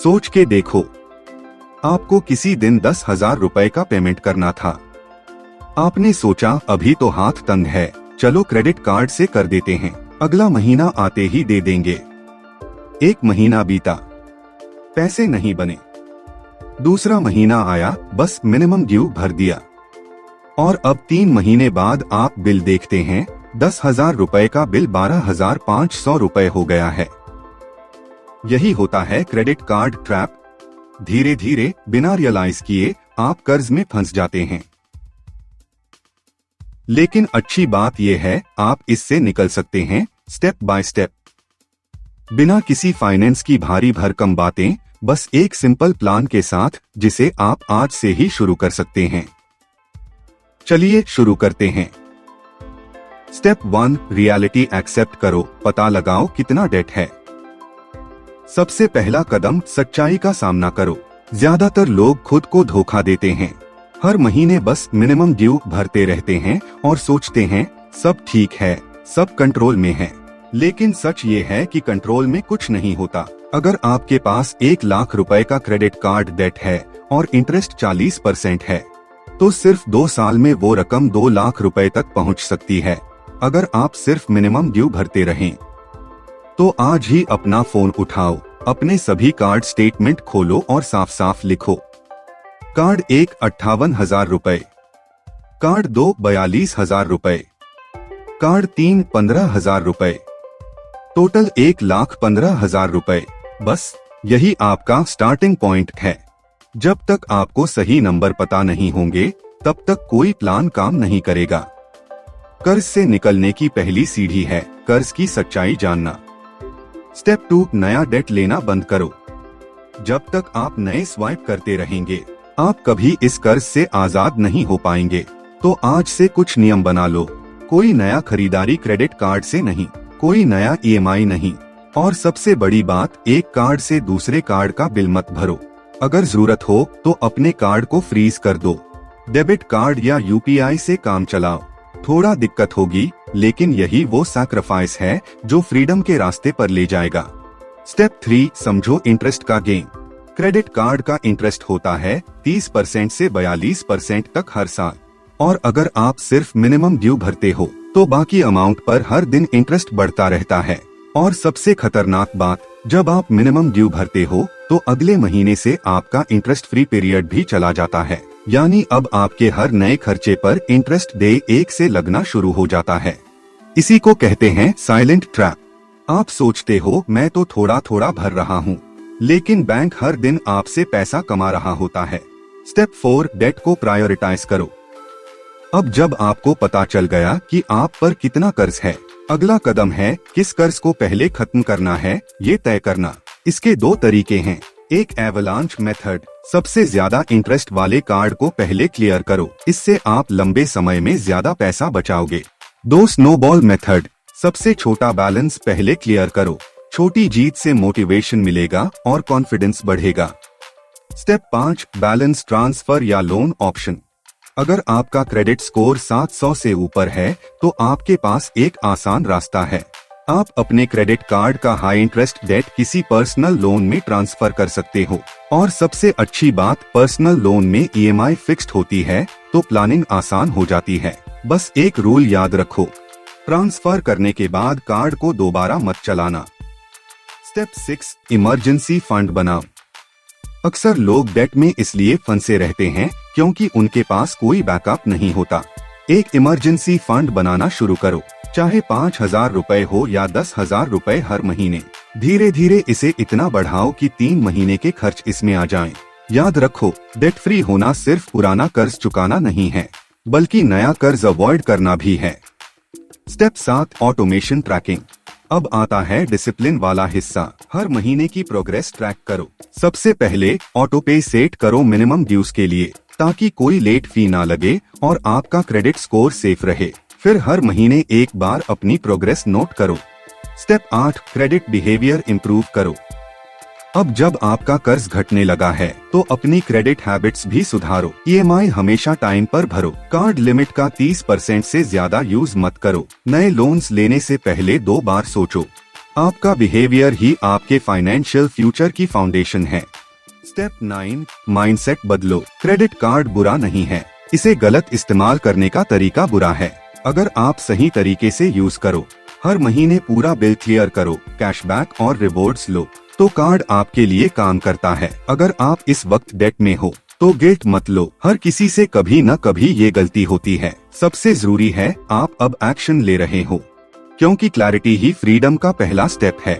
सोच के देखो, आपको किसी दिन 10,000 रुपए का पेमेंट करना था। आपने सोचा अभी तो हाथ तंग है, चलो क्रेडिट कार्ड से कर देते हैं, अगला महीना आते ही दे देंगे। 1 महीना बीता, पैसे नहीं बने। दूसरा महीना आया, बस मिनिमम ड्यू भर दिया। और अब 3 महीने बाद आप बिल देखते हैं, 10,000 रुपए का बिल 12,500 रुपए हो गया है। यही होता है क्रेडिट कार्ड ट्रैप। धीरे धीरे बिना रियलाइज किए आप कर्ज में फंस जाते हैं। लेकिन अच्छी बात यह है, आप इससे निकल सकते हैं स्टेप बाय स्टेप, बिना किसी फाइनेंस की भारी भरकम बातें, बस एक सिंपल प्लान के साथ जिसे आप आज से ही शुरू कर सकते हैं। चलिए शुरू करते हैं। स्टेप 1, रियलिटी एक्सेप्ट करो, पता लगाओ कितना डेट है। सबसे पहला कदम, सच्चाई का सामना करो। ज्यादातर लोग खुद को धोखा देते हैं, हर महीने बस मिनिमम ड्यू भरते रहते हैं और सोचते हैं सब ठीक है, सब कंट्रोल में है। लेकिन सच ये है कि कंट्रोल में कुछ नहीं होता। अगर आपके पास 1 लाख रुपए का क्रेडिट कार्ड डेट है और इंटरेस्ट 40% है, तो सिर्फ 2 साल में वो रकम 2 लाख रुपए तक पहुंच सकती है, अगर आप सिर्फ मिनिमम ड्यू भरते रहें। तो आज ही अपना फोन उठाओ, अपने सभी कार्ड स्टेटमेंट खोलो और साफ साफ लिखो। कार्ड 1 58,000 रुपए, कार्ड 2 42,000 रुपए, कार्ड 3 15,000 रुपए, टोटल 1,15,000 रुपए। बस यही आपका स्टार्टिंग पॉइंट है। जब तक आपको सही नंबर पता नहीं होंगे, तब तक कोई प्लान काम नहीं करेगा। कर्ज से निकलने की पहली सीढ़ी है कर्ज की सच्चाई जानना। स्टेप 2, नया डेट लेना बंद करो। जब तक आप नए स्वाइप करते रहेंगे, आप कभी इस कर्ज से आजाद नहीं हो पाएंगे। तो आज से कुछ नियम बना लो। कोई नया खरीदारी क्रेडिट कार्ड से नहीं, कोई नया EMI नहीं, और सबसे बड़ी बात, एक कार्ड से दूसरे कार्ड का बिल मत भरो। अगर जरूरत हो तो अपने कार्ड को फ्रीज कर दो। डेबिट कार्ड या UPI से काम चलाओ। थोड़ा दिक्कत होगी, लेकिन यही वो सैक्रिफाइस है जो फ्रीडम के रास्ते पर ले जाएगा। स्टेप 3, समझो इंटरेस्ट का गेम। क्रेडिट कार्ड का इंटरेस्ट होता है 30% से 42% तक हर साल, और अगर आप सिर्फ मिनिमम ड्यू भरते हो तो बाकी अमाउंट पर हर दिन इंटरेस्ट बढ़ता रहता है। और सबसे खतरनाक बात, जब आप मिनिमम ड्यू भरते हो तो अगले महीने से आपका इंटरेस्ट फ्री पीरियड भी चला जाता है। यानी अब आपके हर नए खर्चे पर इंटरेस्ट डे 1 से लगना शुरू हो जाता है। इसी को कहते हैं साइलेंट ट्रैप। आप सोचते हो मैं तो थोड़ा थोड़ा भर रहा हूँ, लेकिन बैंक हर दिन आपसे पैसा कमा रहा होता है। स्टेप 4, डेट को प्रायोरिटाइज करो। अब जब आपको पता चल गया कि आप पर कितना कर्ज है, अगला कदम है किस कर्ज को पहले खत्म करना है, ये तय करना। इसके 2 तरीके हैं। एक एवलांच मेथड, सबसे ज्यादा इंटरेस्ट वाले कार्ड को पहले क्लियर करो, इससे आप लंबे समय में ज्यादा पैसा बचाओगे। 2 स्नोबॉल मेथड, सबसे छोटा बैलेंस पहले क्लियर करो, छोटी जीत से मोटिवेशन मिलेगा और कॉन्फिडेंस बढ़ेगा। स्टेप 5, बैलेंस ट्रांसफर या लोन ऑप्शन। अगर आपका क्रेडिट स्कोर 700 से ऊपर है तो आपके पास एक आसान रास्ता है। आप अपने क्रेडिट कार्ड का हाई इंटरेस्ट डेट किसी पर्सनल लोन में ट्रांसफर कर सकते हो। और सबसे अच्छी बात, पर्सनल लोन में EMI फिक्स्ड होती है, तो प्लानिंग आसान हो जाती है। बस एक रूल याद रखो, ट्रांसफर करने के बाद कार्ड को दोबारा मत चलाना। स्टेप 6, इमरजेंसी फंड बनाओ। अक्सर लोग डेट में इसलिए फंसे रहते हैं क्योंकि उनके पास कोई बैकअप नहीं होता। एक इमरजेंसी फंड बनाना शुरू करो, चाहे 5,000 रुपए हो या 10,000 रुपए हर महीने। धीरे धीरे इसे इतना बढ़ाओ कि 3 महीने के खर्च इसमें आ जाएं। याद रखो, डेट फ्री होना सिर्फ पुराना कर्ज चुकाना नहीं है, बल्कि नया कर्ज अवॉइड करना भी है। Step 7, automation tracking. अब आता है डिसिप्लिन वाला हिस्सा। हर महीने की प्रोग्रेस ट्रैक करो। सबसे पहले ऑटो पे सेट करो मिनिमम ड्यूज के लिए, ताकि कोई लेट फी ना लगे और आपका क्रेडिट स्कोर सेफ रहे। फिर हर महीने एक बार अपनी प्रोग्रेस नोट करो। स्टेप 8, क्रेडिट बिहेवियर इम्प्रूव करो। अब जब आपका कर्ज घटने लगा है तो अपनी क्रेडिट हैबिट्स भी सुधारो। EMI हमेशा टाइम पर भरो। कार्ड लिमिट का 30% से ज्यादा यूज मत करो। नए लोन्स लेने से पहले 2 बार सोचो। आपका बिहेवियर ही आपके फाइनेंशियल फ्यूचर की फाउंडेशन है। स्टेप 9, माइंडसेट बदलो। क्रेडिट कार्ड बुरा नहीं है, इसे गलत इस्तेमाल करने का तरीका बुरा है। अगर आप सही तरीके से यूज करो, हर महीने पूरा बिल क्लियर करो, कैशबैक और रिवॉर्ड्स लो, तो कार्ड आपके लिए काम करता है। अगर आप इस वक्त डेट में हो तो गिल्ट मत लो, हर किसी से कभी न कभी ये गलती होती है। सबसे जरूरी है आप अब एक्शन ले रहे हो, क्योंकि क्लैरिटी ही फ्रीडम का पहला स्टेप है।